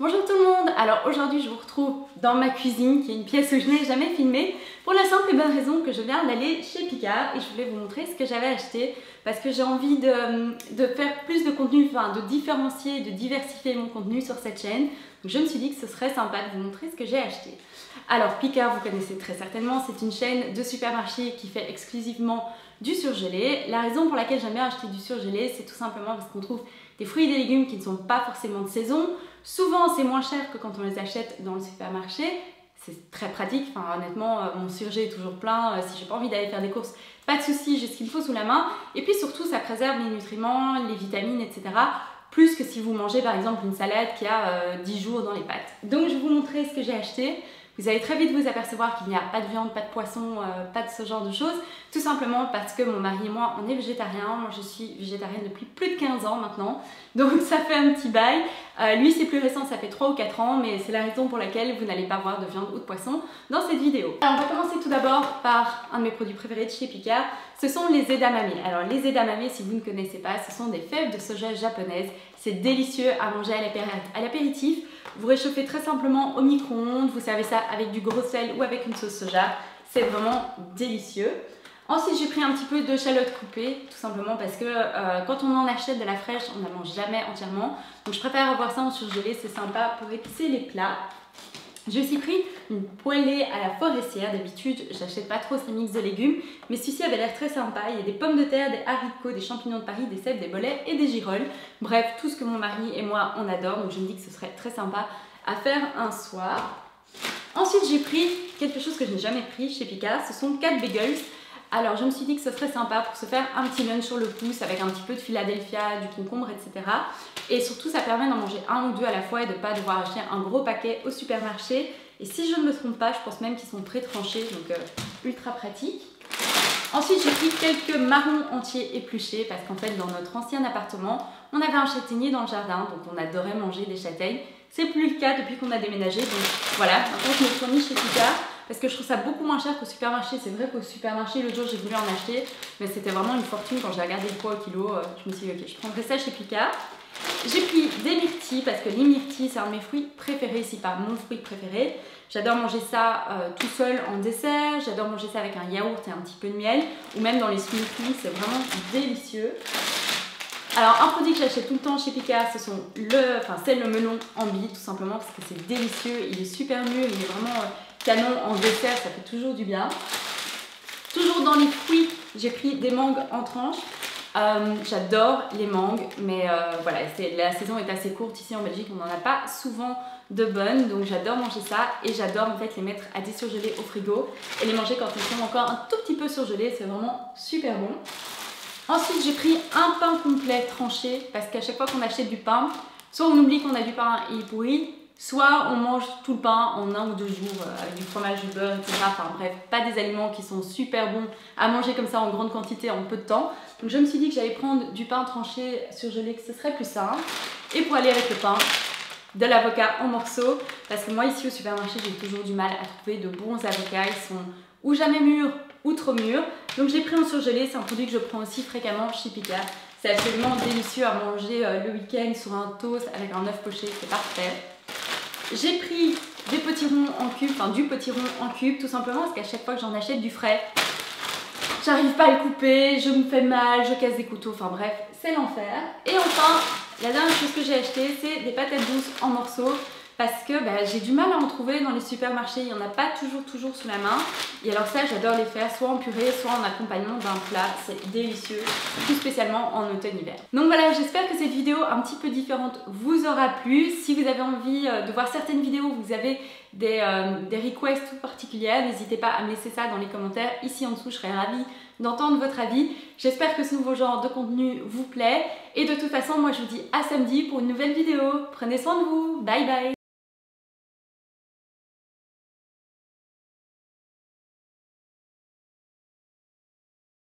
Bonjour tout le monde. Alors aujourd'hui je vous retrouve dans ma cuisine qui est une pièce où je n'ai jamais filmé pour la simple et bonne raison que je viens d'aller chez Picard et je voulais vous montrer ce que j'avais acheté parce que j'ai envie de faire plus de contenu, enfin de différencier, de diversifier mon contenu sur cette chaîne. Donc je me suis dit que ce serait sympa de vous montrer ce que j'ai acheté. Alors Picard, vous connaissez très certainement, c'est une chaîne de supermarché qui fait exclusivement du surgelé. La raison pour laquelle j'aime bien acheter du surgelé, c'est tout simplement parce qu'on trouve des fruits et des légumes qui ne sont pas forcément de saison. Souvent c'est moins cher que quand on les achète dans le supermarché. C'est très pratique, enfin honnêtement mon surgelé est toujours plein. Si j'ai pas envie d'aller faire des courses, pas de souci, j'ai ce qu'il faut sous la main. Et puis surtout ça préserve les nutriments, les vitamines, etc. Plus que si vous mangez par exemple une salade qui a 10 jours dans les pâtes. Donc je vais vous montrer ce que j'ai acheté. Vous allez très vite vous apercevoir qu'il n'y a pas de viande, pas de poisson, pas de ce genre de choses. Tout simplement parce que mon mari et moi, on est végétariens. Moi, je suis végétarienne depuis plus de 15 ans maintenant. Donc ça fait un petit bail. Lui, c'est plus récent, ça fait 3 ou 4 ans. Mais c'est la raison pour laquelle vous n'allez pas voir de viande ou de poisson dans cette vidéo. Alors, on va commencer tout d'abord par un de mes produits préférés de chez Picard. Ce sont les edamame. Alors les edamame, si vous ne connaissez pas, ce sont des fèves de soja japonaises. C'est délicieux à manger à l'apéritif. Vous réchauffez très simplement au micro-ondes, vous servez ça avec du gros sel ou avec une sauce soja. C'est vraiment délicieux. Ensuite, j'ai pris un petit peu de d'échalote coupée, tout simplement parce que quand on en achète de la fraîche, on ne la mange jamais entièrement. Donc je préfère avoir ça en surgelé, c'est sympa pour épicer les plats. J'ai aussi pris une poêlée à la forestière. D'habitude, j'achète pas trop ces mix de légumes, mais celui-ci avait l'air très sympa. Il y a des pommes de terre, des haricots, des champignons de Paris, des cèpes, des bolets et des girolles. Bref, tout ce que mon mari et moi on adore. Donc je me dis que ce serait très sympa à faire un soir. Ensuite, j'ai pris quelque chose que je n'ai jamais pris chez Picard. Ce sont 4 bagels. Alors je me suis dit que ce serait sympa pour se faire un petit lunch sur le pouce avec un petit peu de Philadelphia, du concombre, etc. Et surtout ça permet d'en manger un ou deux à la fois et de ne pas devoir acheter un gros paquet au supermarché. Et si je ne me trompe pas, je pense même qu'ils sont pré-tranchés, donc ultra pratique. Ensuite j'ai pris quelques marrons entiers épluchés parce qu'en fait dans notre ancien appartement, on avait un châtaignier dans le jardin, donc on adorait manger des châtaignes. C'est plus le cas depuis qu'on a déménagé, donc voilà, maintenant je me suis remise chez Picard. Parce que je trouve ça beaucoup moins cher qu'au supermarché. C'est vrai qu'au supermarché, l'autre jour j'ai voulu en acheter, mais c'était vraiment une fortune quand j'ai regardé le poids au kilo. Je me suis dit ok, je prendrai ça chez Picard. J'ai pris des myrtilles parce que les myrtilles c'est un de mes fruits préférés, si pas mon fruit préféré. J'adore manger ça tout seul en dessert, j'adore manger ça avec un yaourt et un petit peu de miel, ou même dans les smoothies, c'est vraiment délicieux. Alors un produit que j'achète tout le temps chez Picard, c'est le melon ambi, tout simplement parce que c'est délicieux, il est super mûr, il est vraiment canon en dessert, ça fait toujours du bien. Toujours dans les fruits, j'ai pris des mangues en tranches. J'adore les mangues, mais voilà, la saison est assez courte ici en Belgique, on n'en a pas souvent de bonnes, donc j'adore manger ça et j'adore en fait les mettre à désurgeler au frigo et les manger quand ils sont encore un tout petit peu surgelés, c'est vraiment super bon. Ensuite, j'ai pris un pain complet tranché parce qu'à chaque fois qu'on achète du pain, soit on oublie qu'on a du pain et il est pourri, soit on mange tout le pain en 1 ou 2 jours avec du fromage, du beurre, etc. Enfin bref, pas des aliments qui sont super bons à manger comme ça en grande quantité en peu de temps. Donc je me suis dit que j'allais prendre du pain tranché surgelé, que ce serait plus simple. Et pour aller avec le pain, de l'avocat en morceaux. Parce que moi ici au supermarché, j'ai toujours du mal à trouver de bons avocats. Ils sont ou jamais mûrs ou trop mûrs. Donc je l'ai pris en surgelé, c'est un produit que je prends aussi fréquemment chez Picard. C'est absolument délicieux à manger le week-end sur un toast avec un œuf poché, c'est parfait. J'ai pris des potirons en cubes, enfin du potiron en cubes, tout simplement parce qu'à chaque fois que j'en achète du frais, j'arrive pas à le couper, je me fais mal, je casse des couteaux, enfin bref, c'est l'enfer. Et enfin, la dernière chose que j'ai acheté, c'est des patates douces en morceaux. Parce que j'ai du mal à en trouver dans les supermarchés, il n'y en a pas toujours sous la main. Et alors ça, j'adore les faire soit en purée, soit en accompagnement d'un plat, c'est délicieux, tout spécialement en automne-hiver. Donc voilà, j'espère que cette vidéo un petit peu différente vous aura plu. Si vous avez envie de voir certaines vidéos, vous avez des requests tout particulières, n'hésitez pas à me laisser ça dans les commentaires ici en dessous, je serais ravie d'entendre votre avis. J'espère que ce nouveau genre de contenu vous plaît. Et de toute façon, moi je vous dis à samedi pour une nouvelle vidéo. Prenez soin de vous, bye bye.